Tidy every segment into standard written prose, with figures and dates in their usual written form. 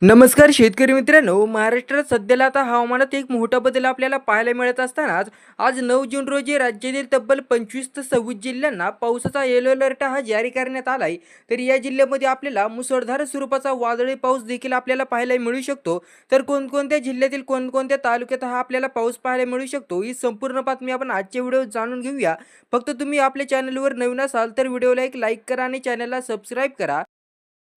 नमस्कार शेतकरी मित्रांनो, महाराष्ट्रात सध्याला आता हवामानात एक मोठा बदल आपल्याला पाहायला मिळत असतानाच आज 9 जून रोजी राज्यातील तब्बल 25 ते 26 जिल्ह्यांना पावसाचा येलो अलर्ट हा जारी करण्यात आलाय. तर या जिल्ह्यामध्ये आपल्याला मुसळधार स्वरूपाचा वादळी पाऊस देखील आपल्याला पाहायला मिळू शकतो. तर कोणकोणत्या जिल्ह्यातील कोणकोणत्या तालुक्यात हा आपल्याला पाऊस पाहायला मिळू शकतो, ही संपूर्ण बातमी आपण आजच्या व्हिडिओत जाणून घेऊया. फक्त तुम्ही आपल्या चॅनलवर नवीन असाल तर व्हिडिओला एक लाईक करा आणि चॅनलला सबस्क्राईब करा.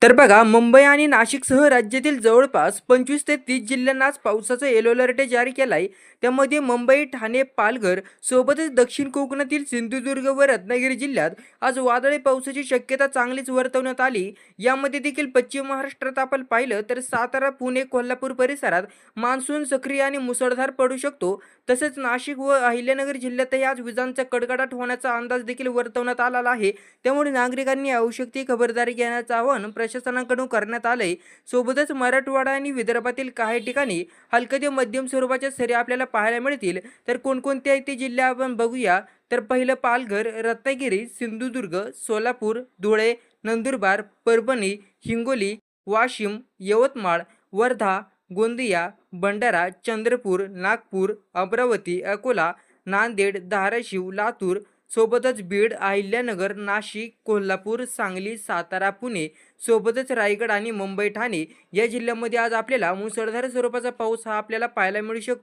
तर बघा, मुंबई आणि नाशिकसह राज्यातील जवळपास 25 ते 30 जिल्ह्यांना आज पावसाचा येलो अलर्ट जारी केलाय. त्यामध्ये मुंबई, ठाणे, पालघर सोबतच दक्षिण कोकणातील सिंधुदुर्ग व रत्नागिरी जिल्ह्यात आज वादळी पावसाची शक्यता चांगलीच वर्तवण्यात आली. यामध्ये देखील पश्चिम महाराष्ट्रात आपण पाहिलं तर सातारा, पुणे, कोल्हापूर परिसरात मान्सून सक्रिय आणि मुसळधार पडू शकतो. तसेच नाशिक व अहिल्यानगर जिल्ह्यातही आज विजांचा कडकडाट होण्याचा अंदाज देखील वर्तवण्यात आलेला आहे. त्यामुळे नागरिकांनी आवश्यक ती खबरदारी घेण्याचं आवाहन प्रशासनाकडून करण्यात आलंय. सोबतच मराठवाडा आणि विदर्भातील काही ठिकाणी हलक्या ते मध्यम स्वरूपाच्या सरी आपल्याला पाहायला मिळतील. तर कोणकोणते आहेत ते जिल्हे आपण बघूया. तर पहिलं पालघर, रत्नागिरी, सिंधुदुर्ग, सोलापूर, धुळे, नंदुरबार, परभणी, हिंगोली, वाशिम, यवतमाळ, वर्धा, गोंदिया, भंडारा, चंद्रपूर, नागपूर, अमरावती, अकोला, नांदेड, धाराशिव, लातूर सोबतच बीड, अहिल्यानगर, नाशिक, कोल्हापूर, सांगली, सातारा, पुणे सोबतच रायगड आणि मुंबई, ठाणे या जिल्ह्यांमध्ये आज आपल्याला मुसळधार स्वरूपाचा पाऊस हा आपल्याला पाहायला मिळू शकतो.